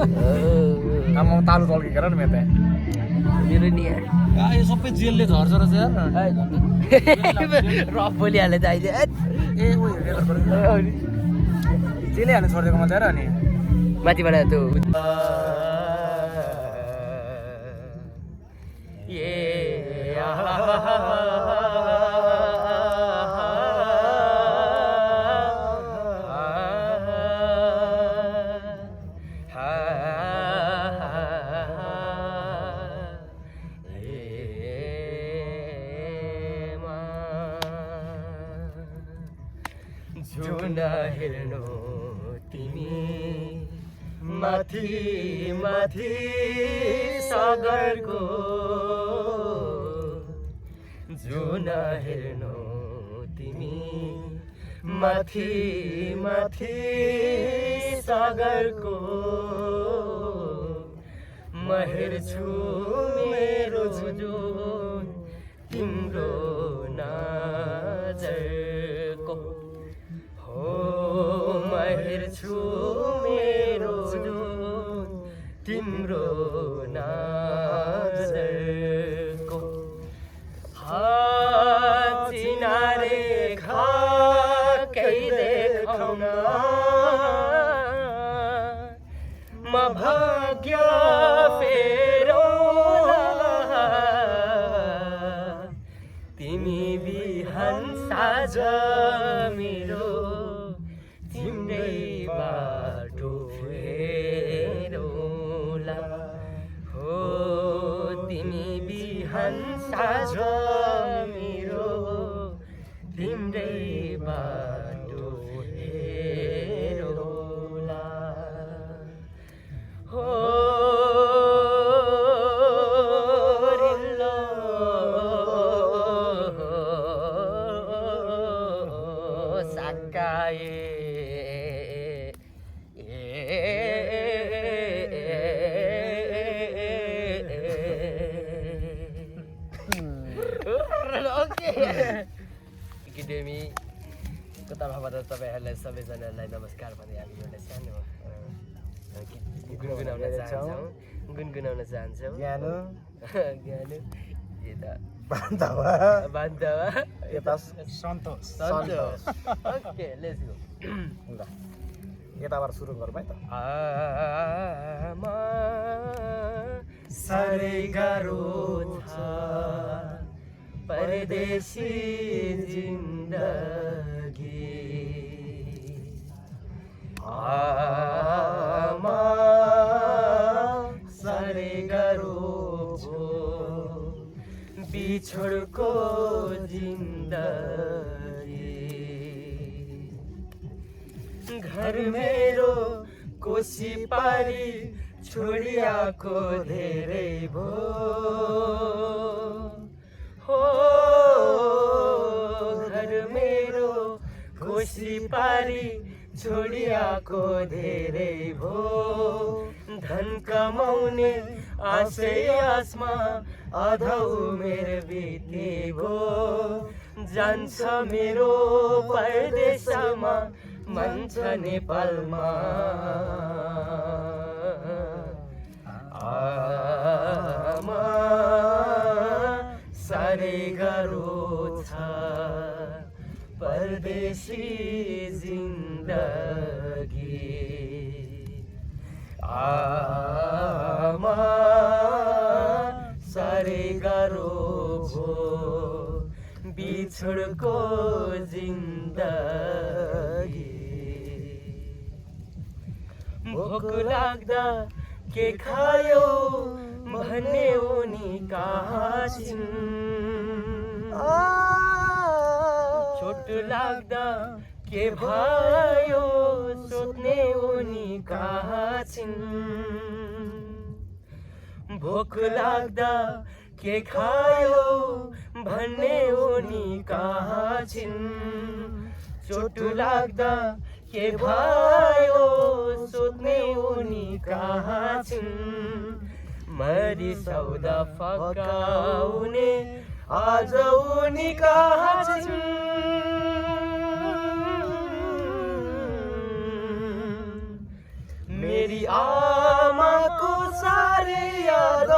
आमा तालु तल्किएर नि मेरो मेरो नि यार यो सबै जेलले झर्छ रहेछ यार रफ बोलिहाल्यो त अहिले ए ओ जेलै हाल्नु छोडिदिएको म चाहिँ अनि माथिबाट त्यो झुना हेर्नु तिमी माथि माथि सागरको झुना हेर्नु तिमी माथि माथि सागरको म हेर्छु मेरो जुन तिम्रो नजरको हो म हेर्छु मेरो जुन तिम्रो नजरको चिनारे खाकै देखाउन म भाग्य फेरौँला तिमी बिहान साँझ मेरो तिम्रै बाटो हेरौँला हो तिमी बिहान साँझ मेरो तिम्रै बाटो हेरौँला हो रिल्लो साकाए एकाडेमीको तर्फबाट तपाईँहरूलाई सबैजनालाई नमस्कार भन्दै हामी एउटा सानो गुनगुनाउन चाहन्छौँ ज्ञानो ज्ञानो यता बान्धवा बान्धवा यता सन्तोष सन्तोष ओके लेट्स गो ल यताबाट सुरु गरौँ है त आमा साह्रै गाह्रो छ परदेशी जिन्दगी आमा साह्रै गाह्रो भो बिछोडको जिन्दगी घर मेरो कोसी पारी छोडियाको धेरै भो हो घर मेरो कोसी पारी छोडियाको धेरै भो धन कमाउने आशय आसमा आधा उमेर बिते भो जान्छ मेरो परदेशमा मन छ नेपालमा आमा साह्रै गाह्रो छ परदेशी जिन्दगी आमा साह्रै गाह्रो भो बिछोडको जिन्दगी भोक लाग्दा के खायो भन्ने उनी कहाँ छिन् चोट लाग्दा के भयो सोध्ने उनी कहाँ छिन् भोक लाग्दा के खायो भन्ने उनी कहाँ छिन् चोट लाग्दा के भयो सोध्ने उनी कहाँ छिन् मरी सौदा फकाउने आज उनी कहाँ छिन् मेरी आमा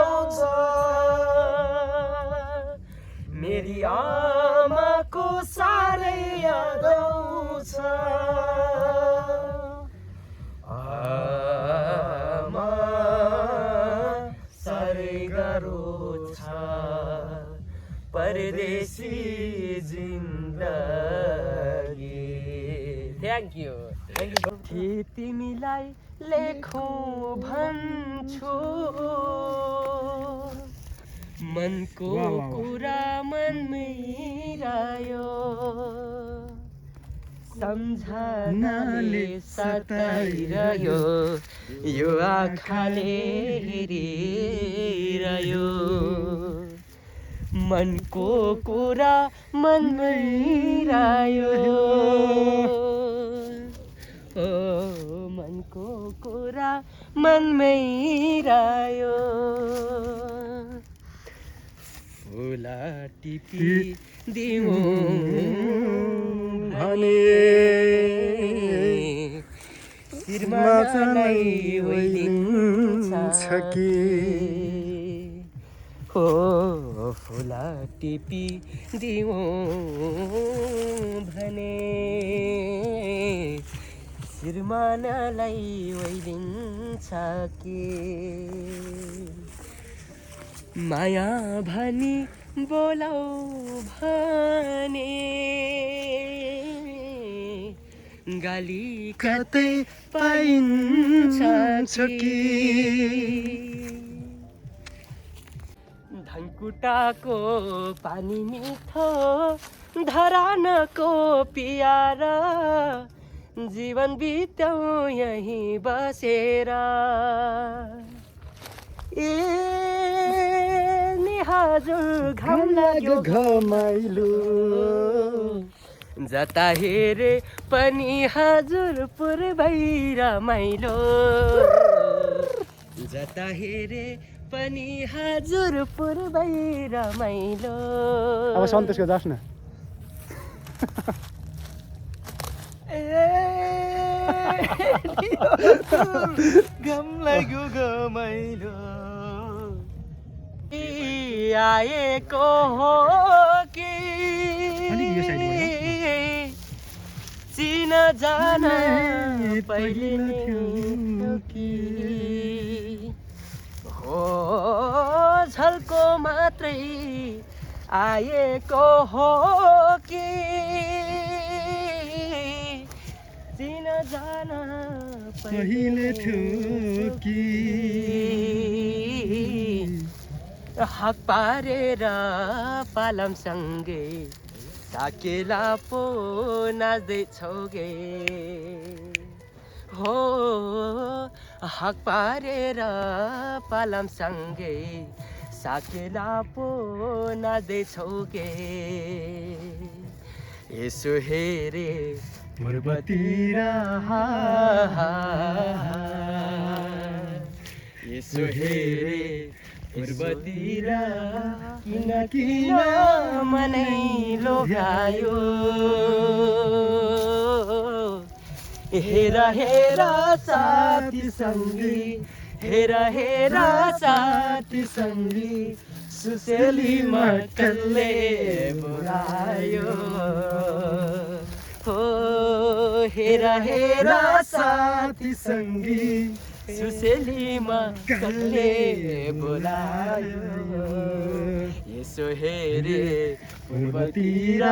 आउँछ मेरी आमाको साह्रै याद आउँछ आमा साह्रै गाह्रो छ परदेशी जिन्दगी थ्याङ्क यू तिमीलाई लेखौँ भन्छु मनको कुरा मनमै रायो सम्झनाले सताइरह्यो यो आँखाले हेरिरह्यो मनको कुरा मनमै रायो ओ मनको कुरा मनमै रायो फुला टिपी दिउँ भने शिरमा नै ओइलिन्छ कि हो फुला टिपी दिउँ भने शिरमानालाई ओइलिन्छ कि माया भनी बोलाऊ भने गाली कतै पाइन्छ कि धनकुटाको पानी मिठो धरानको पियार जीवन बित्यौँ यहीँ बसेर ए नि हजुर घाम लाग्यो घमाइलो जता हेरे पनि हजुर पुरै रमाइलो जता हेरे पनि हजुर पुरै रमाइलो अब सन्तोषको जास् न घाम लाग्यो घमाइलो आएको हो कि चिन जान पहिले थियो कि हो झल्को मात्रै आएको हो कि चिन जान पहिले थियो कि हक पारेर पालमसँगै साकेला पो नाच्दैछौ गे हो हक पारेर पालमसँगै साकेला पो नाच्दैछौ गे यसो हेरे पूर्वतिर यसो हेरे पूर्वतिर किन किन मनै लोभ्यायो हेर हेर साथी सङ्गी हेर हेर साथी सङ्गी सुसेलीमा कसले बोलायो हो हेर हेर साथी सङ्गी सुसेलीमा कसले बोलायो यसो हेरे पूर्वतिर